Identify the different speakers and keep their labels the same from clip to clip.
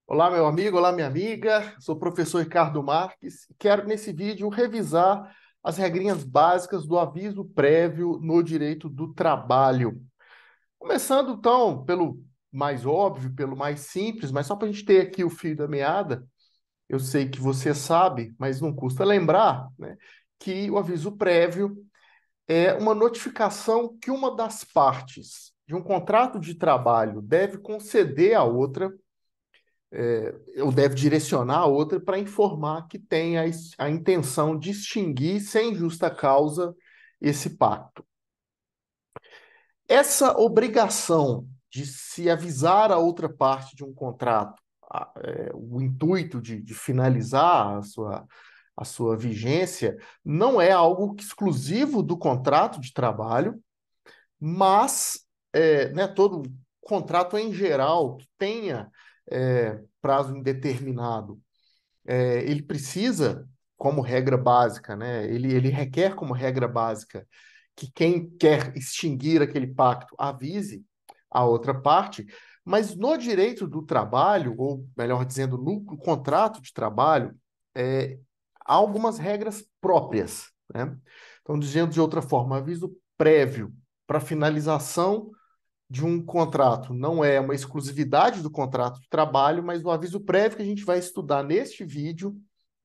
Speaker 1: Olá, meu amigo, olá, minha amiga. Sou o professor Ricardo Marques e quero, nesse vídeo, revisar as regrinhas básicas do aviso prévio no direito do trabalho. Começando, então, pelo mais óbvio, pelo mais simples, mas só para a gente ter aqui o fio da meada, eu sei que você sabe, mas não custa lembrar, né, que o aviso prévio é uma notificação que uma das partes de um contrato de trabalho deve conceder à outra ou deve direcionar a outra para informar que tem a intenção de extinguir sem justa causa esse pacto. Essa obrigação de se avisar a outra parte de um contrato, o intuito de finalizar a sua vigência, não é algo exclusivo do contrato de trabalho, mas né, todo contrato em geral que tenha prazo indeterminado, ele precisa, como regra básica, né, ele requer como regra básica que quem quer extinguir aquele pacto avise a outra parte, mas no direito do trabalho, ou melhor dizendo, no contrato de trabalho, há algumas regras próprias, né? Então, dizendo de outra forma, aviso prévio para finalização de um contrato não é uma exclusividade do contrato de trabalho, mas o aviso prévio que a gente vai estudar neste vídeo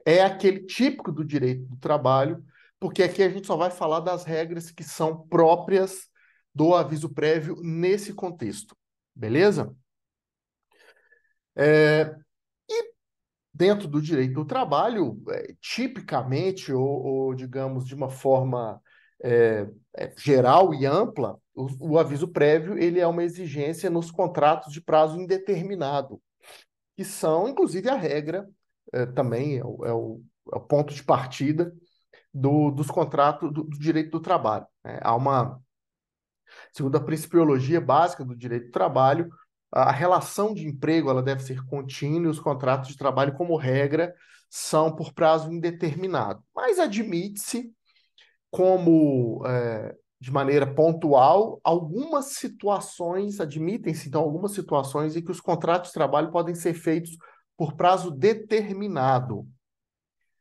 Speaker 1: é aquele típico do direito do trabalho, porque aqui a gente só vai falar das regras que são próprias do aviso prévio nesse contexto. Beleza? Dentro do direito do trabalho, tipicamente, ou, digamos de uma forma geral e ampla, o aviso prévio ele é uma exigência nos contratos de prazo indeterminado, que são, inclusive, a regra, também é o ponto de partida dos contratos do direito do trabalho, né? Segundo a principiologia básica do direito do trabalho, a relação de emprego ela deve ser contínua e os contratos de trabalho, como regra, são por prazo indeterminado. Mas admite-se, de maneira pontual, algumas situações, admitem-se, então, algumas situações em que os contratos de trabalho podem ser feitos por prazo determinado.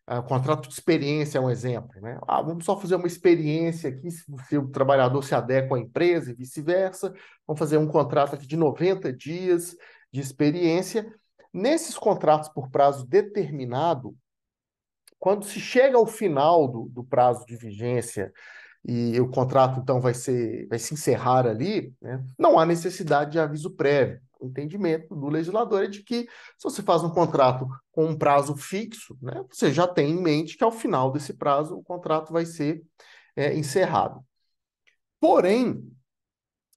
Speaker 1: O contrato de experiência é um exemplo, né? Vamos só fazer uma experiência aqui, se o trabalhador se adequa à empresa e vice-versa. Vamos fazer um contrato aqui de 90 dias de experiência. Nesses contratos por prazo determinado, quando se chega ao final do prazo de vigência e o contrato então vai se encerrar ali, né? Não há necessidade de aviso prévio. O entendimento do legislador é de que se você faz um contrato com um prazo fixo, né, você já tem em mente que ao final desse prazo o contrato vai ser encerrado. Porém,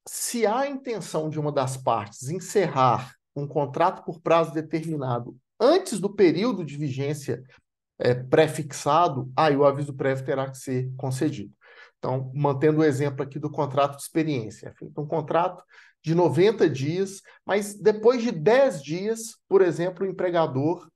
Speaker 1: se há a intenção de uma das partes encerrar um contrato por prazo determinado antes do período de vigência pré-fixado, aí o aviso prévio terá que ser concedido. Então, mantendo o exemplo aqui do contrato de experiência, é feito um contrato de 90 dias, mas depois de 10 dias, por exemplo, o empregador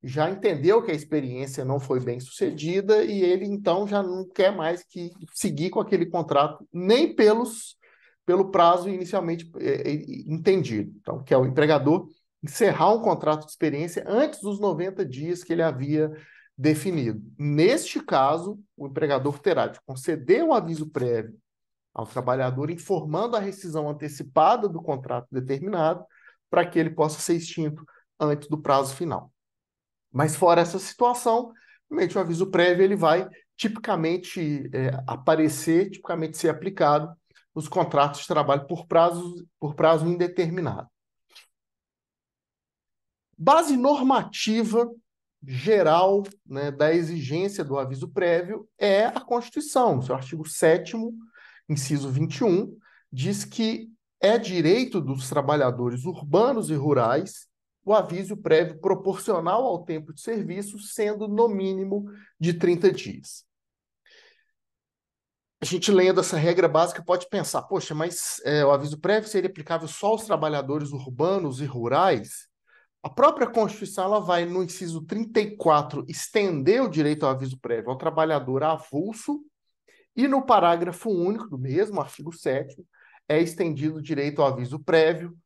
Speaker 1: já entendeu que a experiência não foi bem sucedida e ele então já não quer mais que seguir com aquele contrato nem pelo prazo inicialmente entendido. Então, que é o empregador encerrar um contrato de experiência antes dos 90 dias que ele havia definido. Neste caso, o empregador terá de conceder um aviso prévio ao trabalhador, informando a rescisão antecipada do contrato determinado, para que ele possa ser extinto antes do prazo final. Mas fora essa situação, realmente o aviso prévio ele vai tipicamente aparecer, tipicamente ser aplicado nos contratos de trabalho por prazo indeterminado. Base normativa geral, né, da exigência do aviso prévio é a Constituição. Seu artigo 7º, inciso 21, diz que é direito dos trabalhadores urbanos e rurais o aviso prévio proporcional ao tempo de serviço, sendo no mínimo de 30 dias. A gente lendo essa regra básica pode pensar, poxa, mas o aviso prévio seria aplicável só aos trabalhadores urbanos e rurais? A própria Constituição ela vai, no inciso 34, estender o direito ao aviso prévio ao trabalhador avulso, e no parágrafo único do mesmo artigo 7º, é estendido o direito ao aviso prévio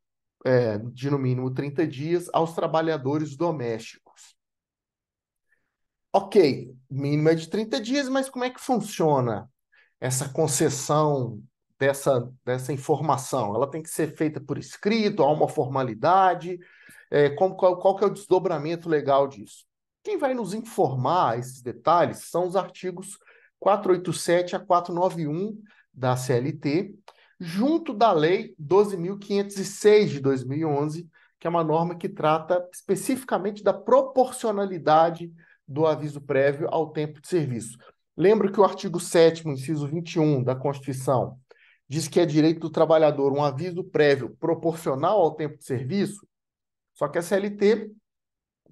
Speaker 1: de no mínimo 30 dias aos trabalhadores domésticos. Ok, o mínimo é de 30 dias, mas como é que funciona essa concessão dessa informação? Ela tem que ser feita por escrito, há uma formalidade? Qual que é o desdobramento legal disso? Quem vai nos informar esses detalhes são os artigos 487 a 491 da CLT, junto da Lei 12.506 de 2011, que é uma norma que trata especificamente da proporcionalidade do aviso prévio ao tempo de serviço. Lembra que o artigo 7º, inciso 21 da Constituição, diz que é direito do trabalhador um aviso prévio proporcional ao tempo de serviço? Só que a CLT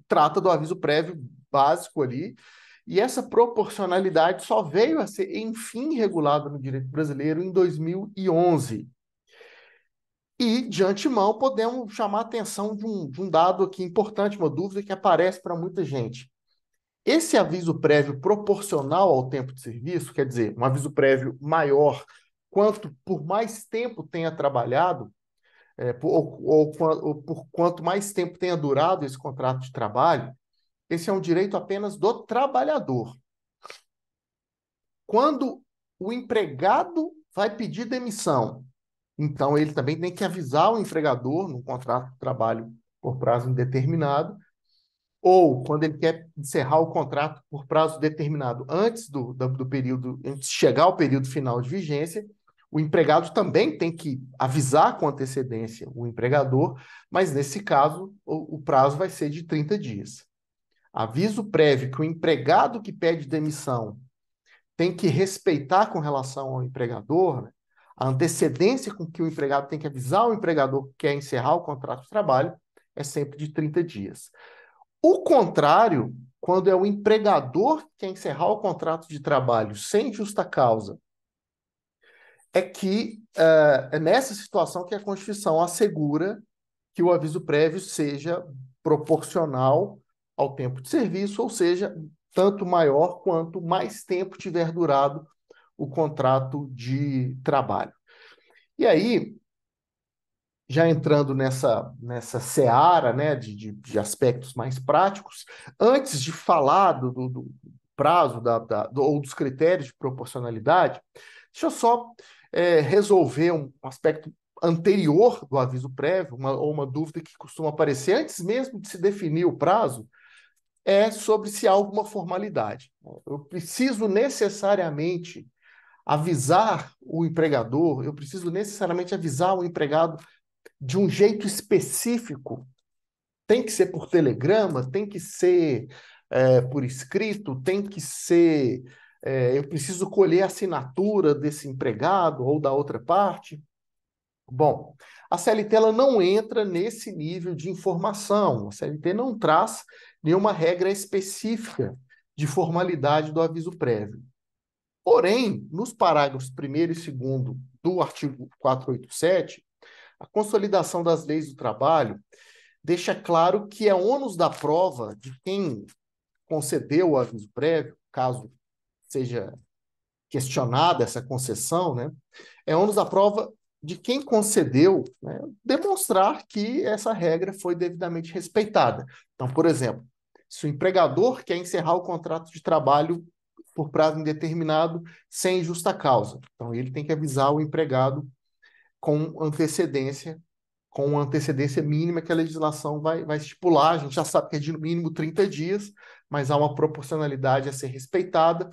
Speaker 1: trata do aviso prévio básico ali, e essa proporcionalidade só veio a ser, enfim, regulada no direito brasileiro em 2011. E, de antemão, podemos chamar a atenção de um dado aqui importante, uma dúvida que aparece para muita gente. Esse aviso prévio proporcional ao tempo de serviço, quer dizer, um aviso prévio maior, quanto por mais tempo tenha trabalhado, ou por quanto mais tempo tenha durado esse contrato de trabalho, esse é um direito apenas do trabalhador. Quando o empregado vai pedir demissão, então ele também tem que avisar o empregador no contrato de trabalho por prazo indeterminado, ou quando ele quer encerrar o contrato por prazo determinado antes do período, antes de chegar ao período final de vigência, o empregado também tem que avisar com antecedência o empregador, mas nesse caso o prazo vai ser de 30 dias. Aviso prévio que o empregado que pede demissão tem que respeitar com relação ao empregador, né? A antecedência com que o empregado tem que avisar o empregador que quer encerrar o contrato de trabalho é sempre de 30 dias. O contrário, quando é o empregador que quer encerrar o contrato de trabalho sem justa causa, é que é nessa situação que a Constituição assegura que o aviso prévio seja proporcional ao tempo de serviço, ou seja, tanto maior quanto mais tempo tiver durado o contrato de trabalho. E aí, já entrando nessa seara, né, de aspectos mais práticos, antes de falar do prazo ou dos critérios de proporcionalidade, deixa eu só resolver um aspecto anterior do aviso prévio, ou uma dúvida que costuma aparecer antes mesmo de se definir o prazo, é sobre se há alguma formalidade. Eu preciso necessariamente avisar o empregador, eu preciso necessariamente avisar o empregado de um jeito específico. Tem que ser por telegrama, tem que ser por escrito, tem que ser. Eu preciso colher a assinatura desse empregado ou da outra parte. Bom, a CLT ela não entra nesse nível de informação. A CLT não traz nenhuma regra específica de formalidade do aviso prévio. Porém, nos parágrafos 1º e 2º do artigo 487, a consolidação das leis do trabalho deixa claro que é ônus da prova de quem concedeu o aviso prévio, caso seja questionada essa concessão, né? É ônus da prova de quem concedeu, né, demonstrar que essa regra foi devidamente respeitada. Então, por exemplo, se o empregador quer encerrar o contrato de trabalho por prazo indeterminado sem justa causa, então ele tem que avisar o empregado com uma antecedência mínima que a legislação vai estipular. A gente já sabe que é de no mínimo 30 dias, mas há uma proporcionalidade a ser respeitada.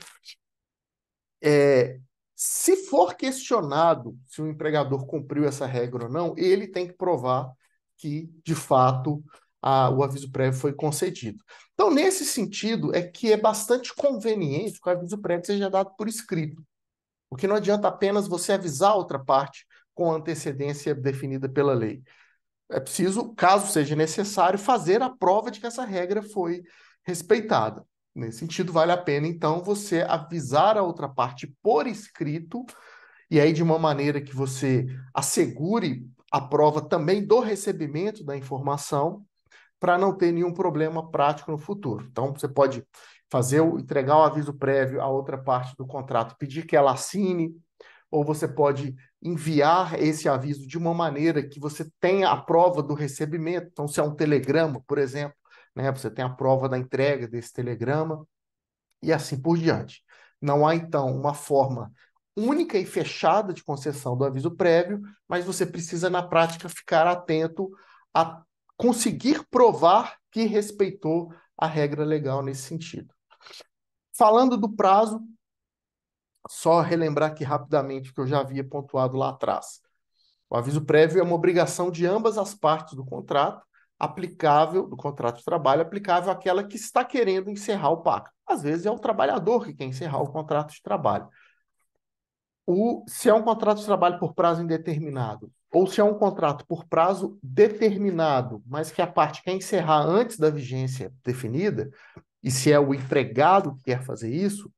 Speaker 1: Se for questionado se o empregador cumpriu essa regra ou não, ele tem que provar que, de fato, o aviso prévio foi concedido. Então, nesse sentido, é que é bastante conveniente que o aviso prévio seja dado por escrito, porque não adianta apenas você avisar a outra parte com a antecedência definida pela lei. É preciso, caso seja necessário, fazer a prova de que essa regra foi respeitada. Nesse sentido, vale a pena, então, você avisar a outra parte por escrito, e aí de uma maneira que você assegure a prova também do recebimento da informação, para não ter nenhum problema prático no futuro. Então, você pode entregar o aviso prévio à outra parte do contrato, pedir que ela assine, ou você pode enviar esse aviso de uma maneira que você tenha a prova do recebimento. Então, se é um telegrama, por exemplo, né, você tem a prova da entrega desse telegrama e assim por diante. Não há, então, uma forma única e fechada de concessão do aviso prévio, mas você precisa, na prática, ficar atento a conseguir provar que respeitou a regra legal nesse sentido. Falando do prazo, só relembrar aqui rapidamente o que eu já havia pontuado lá atrás. O aviso prévio é uma obrigação de ambas as partes do contrato, aplicável, do contrato de trabalho, aplicável àquela que está querendo encerrar o pacto. Às vezes é o trabalhador que quer encerrar o contrato de trabalho. Se é um contrato de trabalho por prazo indeterminado, ou se é um contrato por prazo determinado, mas que a parte quer encerrar antes da vigência definida, e se é o empregado que quer fazer isso,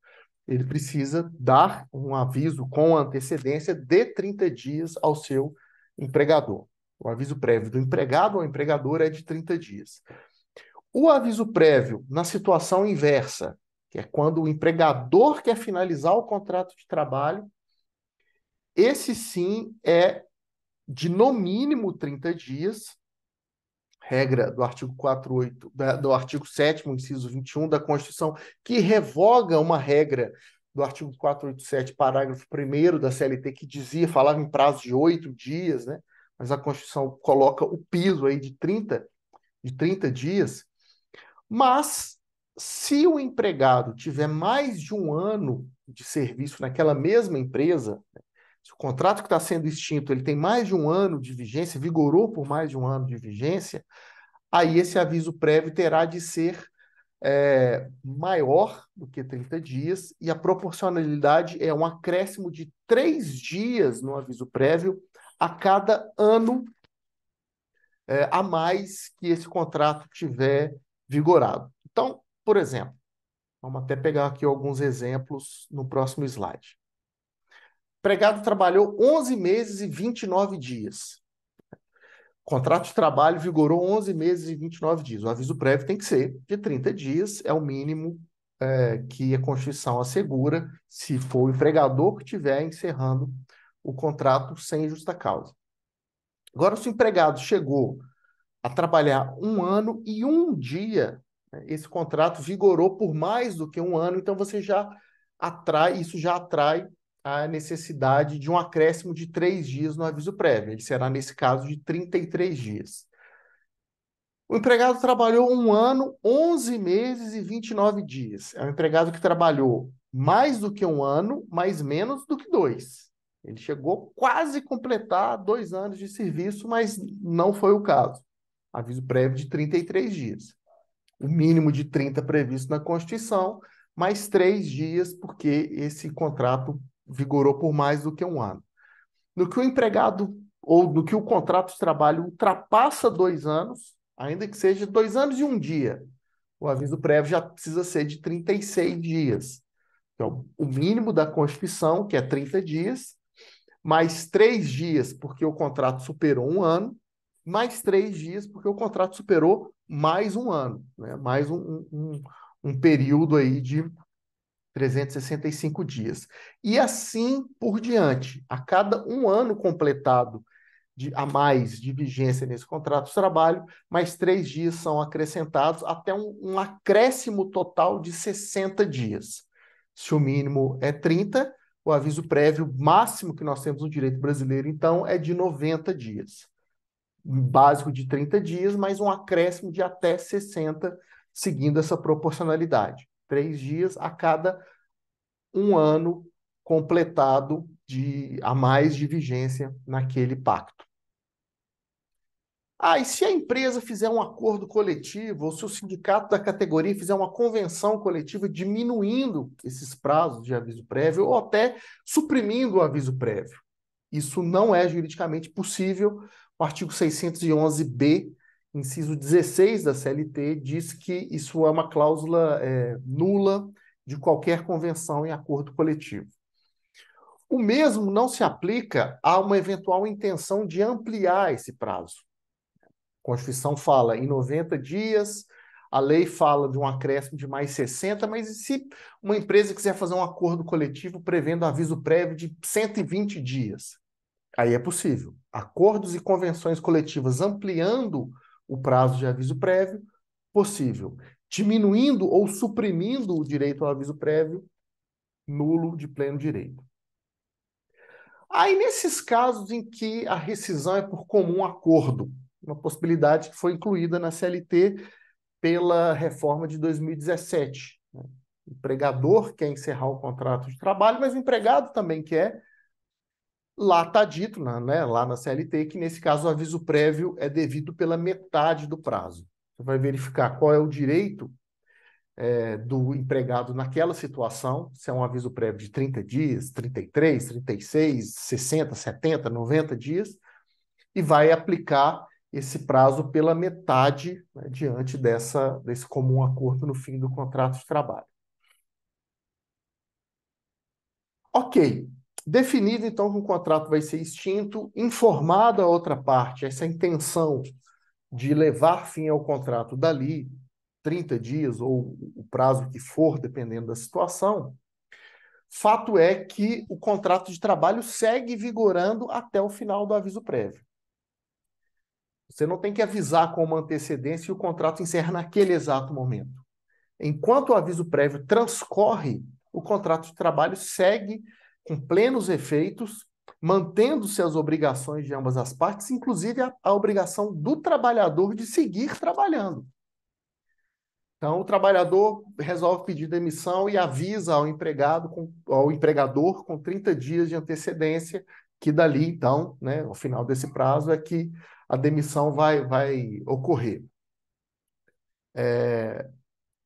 Speaker 1: ele precisa dar um aviso com antecedência de 30 dias ao seu empregador. O aviso prévio do empregado ao empregador é de 30 dias. O aviso prévio na situação inversa, que é quando o empregador quer finalizar o contrato de trabalho, esse sim é de no mínimo 30 dias, regra do artigo 48, do artigo 7º, inciso 21 da Constituição, que revoga uma regra do artigo 487, parágrafo 1º da CLT, que falava em prazo de 8 dias, né? Mas a Constituição coloca o piso aí de 30 dias. Mas, se o empregado tiver mais de um ano de serviço naquela mesma empresa, se o contrato que está sendo extinto ele tem mais de um ano de vigência, vigorou por mais de um ano de vigência, aí esse aviso prévio terá de ser maior do que 30 dias, e a proporcionalidade é um acréscimo de 3 dias no aviso prévio a cada ano a mais que esse contrato tiver vigorado. Então, por exemplo, vamos até pegar aqui alguns exemplos no próximo slide. O empregado trabalhou 11 meses e 29 dias. O contrato de trabalho vigorou 11 meses e 29 dias. O aviso prévio tem que ser de 30 dias, é o mínimo que a Constituição assegura se for o empregador que estiver encerrando o contrato sem justa causa. Agora, se o empregado chegou a trabalhar 1 ano e 1 dia, né, esse contrato vigorou por mais do que 1 ano, então isso já atrai a necessidade de um acréscimo de 3 dias no aviso prévio. Ele será, nesse caso, de 33 dias. O empregado trabalhou 1 ano, 11 meses e 29 dias. É um empregado que trabalhou mais do que 1 ano, mas menos do que 2. Ele chegou quase a completar 2 anos de serviço, mas não foi o caso. Aviso prévio de 33 dias. O mínimo de 30 previsto na Constituição, mais 3 dias, porque esse contrato vigorou por mais do que 1 ano. No que o empregado, ou no que o contrato de trabalho ultrapassa 2 anos, ainda que seja 2 anos e 1 dia, o aviso prévio já precisa ser de 36 dias. Então, o mínimo da Constituição, que é 30 dias, mais 3 dias, porque o contrato superou 1 ano, mais 3 dias, porque o contrato superou mais 1 ano, né? Mais um período aí de 365 dias. E assim por diante. A cada 1 ano completado a mais de vigência nesse contrato de trabalho, mais 3 dias são acrescentados, até um acréscimo total de 60 dias. Se o mínimo é 30, o aviso prévio máximo que nós temos no direito brasileiro, então, é de 90 dias. Básico de 30 dias, mais um acréscimo de até 60, seguindo essa proporcionalidade. 3 dias a cada 1 ano completado a mais de vigência naquele pacto. E se a empresa fizer um acordo coletivo, ou se o sindicato da categoria fizer uma convenção coletiva diminuindo esses prazos de aviso prévio, ou até suprimindo o aviso prévio? Isso não é juridicamente possível. O artigo 611-B, inciso 16 da CLT, diz que isso é uma cláusula nula de qualquer convenção em acordo coletivo. O mesmo não se aplica a uma eventual intenção de ampliar esse prazo. A Constituição fala em 90 dias, a lei fala de um acréscimo de mais 60, mas e se uma empresa quiser fazer um acordo coletivo prevendo aviso prévio de 120 dias? Aí é possível. Acordos e convenções coletivas ampliando o prazo de aviso prévio, possível. Diminuindo ou suprimindo o direito ao aviso prévio, nulo de pleno direito. Aí, nesses casos em que a rescisão é por comum acordo, uma possibilidade que foi incluída na CLT pela reforma de 2017. Né? O empregador quer encerrar o contrato de trabalho, mas o empregado também quer. Lá está dito, né, lá na CLT, que nesse caso o aviso prévio é devido pela metade do prazo. Você vai verificar qual é o direito do empregado naquela situação, se é um aviso prévio de 30 dias, 33, 36, 60, 70, 90 dias, e vai aplicar esse prazo pela metade, né, diante desse comum acordo no fim do contrato de trabalho. Ok. Definido, então, que o contrato vai ser extinto, informada a outra parte essa intenção de levar fim ao contrato dali, 30 dias ou o prazo que for, dependendo da situação, fato é que o contrato de trabalho segue vigorando até o final do aviso prévio. Você não tem que avisar com uma antecedência e o contrato encerra naquele exato momento. Enquanto o aviso prévio transcorre, o contrato de trabalho segue com plenos efeitos, mantendo-se as obrigações de ambas as partes, inclusive a obrigação do trabalhador de seguir trabalhando. Então, o trabalhador resolve pedir demissão e avisa ao ao empregador com 30 dias de antecedência, que dali, então, né, ao final desse prazo, é que a demissão vai ocorrer.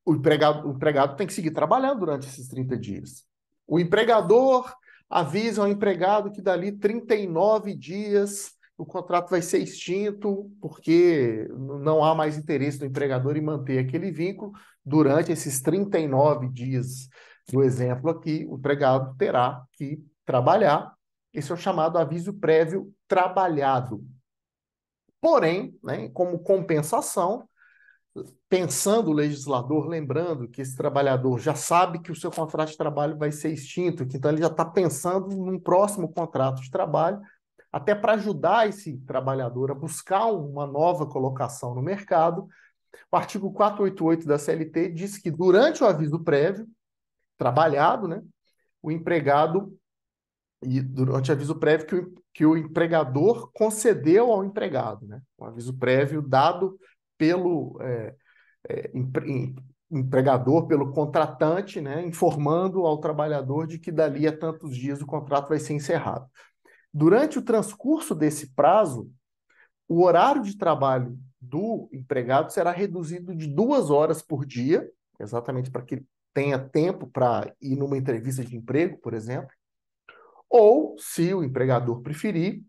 Speaker 1: O empregado tem que seguir trabalhando durante esses 30 dias. O empregador avisa ao empregado que dali 39 dias o contrato vai ser extinto, porque não há mais interesse do empregador em manter aquele vínculo. Durante esses 39 dias do exemplo aqui, o empregado terá que trabalhar. Esse é o chamado aviso prévio trabalhado. Porém, né, como compensação, pensando o legislador, lembrando que esse trabalhador já sabe que o seu contrato de trabalho vai ser extinto, que então ele já está pensando num próximo contrato de trabalho, até para ajudar esse trabalhador a buscar uma nova colocação no mercado. O artigo 488 da CLT diz que durante o aviso prévio, trabalhado, né, o empregado, e durante o aviso prévio que o empregador concedeu ao empregado, né, um aviso prévio dado pelo empregador, pelo contratante, né, informando ao trabalhador de que dali a tantos dias o contrato vai ser encerrado. Durante o transcurso desse prazo, o horário de trabalho do empregado será reduzido de 2 horas por dia, exatamente para que ele tenha tempo para ir numa entrevista de emprego, por exemplo, ou, se o empregador preferir,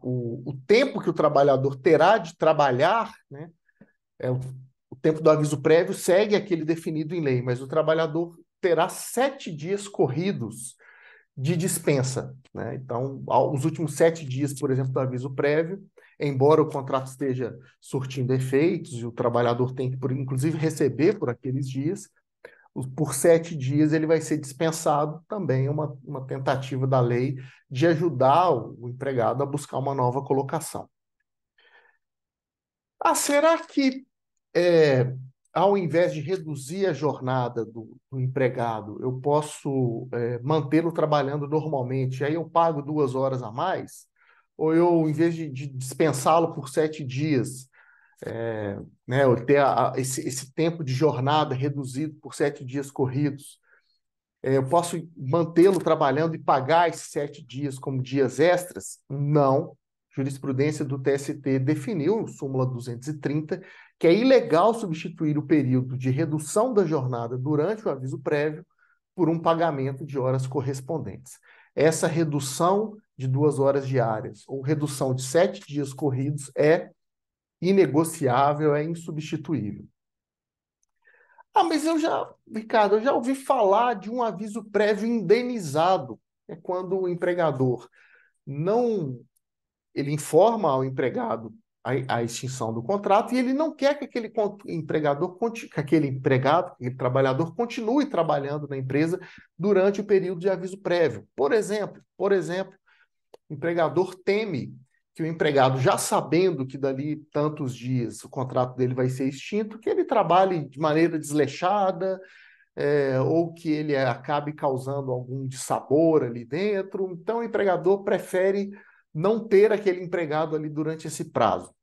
Speaker 1: o tempo que o trabalhador terá de trabalhar, né, o tempo do aviso prévio segue aquele definido em lei, mas o trabalhador terá 7 dias corridos de dispensa, né? Então, os últimos 7 dias, por exemplo, do aviso prévio, embora o contrato esteja surtindo efeitos e o trabalhador tem que, inclusive, receber por aqueles dias, por 7 dias ele vai ser dispensado, também é uma tentativa da lei de ajudar o empregado a buscar uma nova colocação. Será que é, ao invés de reduzir a jornada do empregado, eu posso mantê-lo trabalhando normalmente, aí eu pago 2 horas a mais? Ou eu, em vez de dispensá-lo por 7 dias, né, eu ter esse tempo de jornada reduzido por 7 dias corridos, eu posso mantê-lo trabalhando e pagar esses 7 dias como dias extras? Não. Jurisprudência do TST definiu, súmula 230, que é ilegal substituir o período de redução da jornada durante o aviso prévio por um pagamento de horas correspondentes. Essa redução de 2 horas diárias ou redução de 7 dias corridos é inegociável, é insubstituível. Mas Ricardo, eu já ouvi falar de um aviso prévio indenizado. É quando o empregador não, ele informa ao empregado a extinção do contrato, e ele não quer que aquele empregador, que aquele empregado, aquele trabalhador continue trabalhando na empresa durante o período de aviso prévio. Por exemplo, o empregador teme que o empregado, já sabendo que dali tantos dias o contrato dele vai ser extinto, que ele trabalhe de maneira desleixada, ou que ele acabe causando algum dissabor ali dentro. Então, o empregador prefere não ter aquele empregado ali durante esse prazo.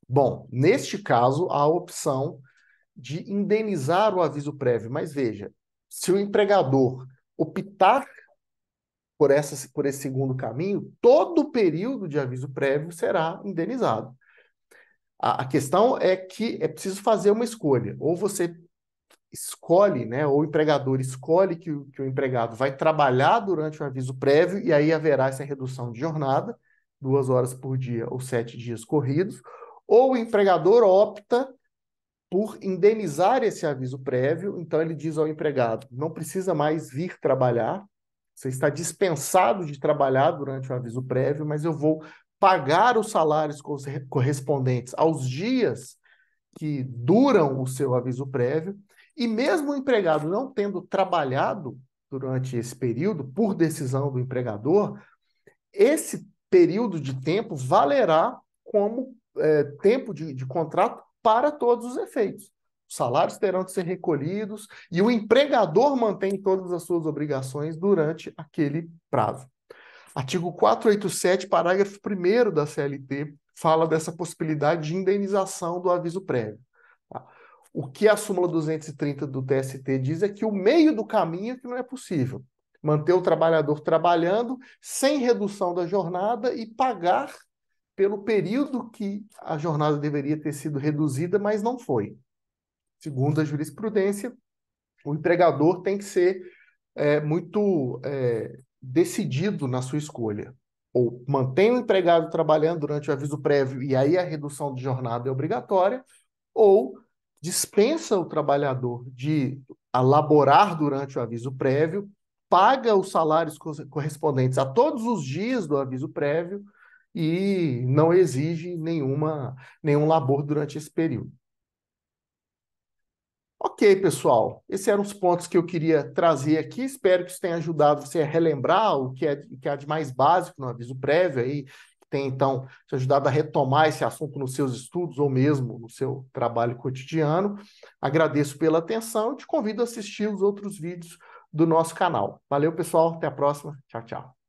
Speaker 1: Bom, neste caso, há a opção de indenizar o aviso prévio. Mas veja, se o empregador optar por esse segundo caminho, todo o período de aviso prévio será indenizado. A questão é que é preciso fazer uma escolha. Ou você escolhe, né, ou o empregador escolhe que o empregado vai trabalhar durante o aviso prévio, e aí haverá essa redução de jornada, 2 horas por dia ou 7 dias corridos, ou o empregador opta por indenizar esse aviso prévio, então ele diz ao empregado, não precisa mais vir trabalhar, você está dispensado de trabalhar durante o aviso prévio, mas eu vou pagar os salários correspondentes aos dias que duram o seu aviso prévio, e mesmo o empregado não tendo trabalhado durante esse período, por decisão do empregador, esse período de tempo valerá como tempo de contrato para todos os efeitos. Os salários terão de ser recolhidos e o empregador mantém todas as suas obrigações durante aquele prazo. Artigo 487, parágrafo 1º da CLT, fala dessa possibilidade de indenização do aviso prévio. Tá? O que a súmula 230 do TST diz é que o meio do caminho é que não é possível. Manter o trabalhador trabalhando sem redução da jornada e pagar pelo período que a jornada deveria ter sido reduzida, mas não foi. Segundo a jurisprudência, o empregador tem que ser muito decidido na sua escolha. Ou mantém o empregado trabalhando durante o aviso prévio e aí a redução de jornada é obrigatória, ou dispensa o trabalhador de laborar durante o aviso prévio, paga os salários correspondentes a todos os dias do aviso prévio e não exige nenhum labor durante esse período. Ok, pessoal, esses eram os pontos que eu queria trazer aqui. Espero que isso tenha ajudado você a relembrar o que há de mais básico no aviso prévio aí, que tem então te ajudado a retomar esse assunto nos seus estudos ou mesmo no seu trabalho cotidiano. Agradeço pela atenção e te convido a assistir os outros vídeos do nosso canal. Valeu, pessoal, até a próxima. Tchau, tchau.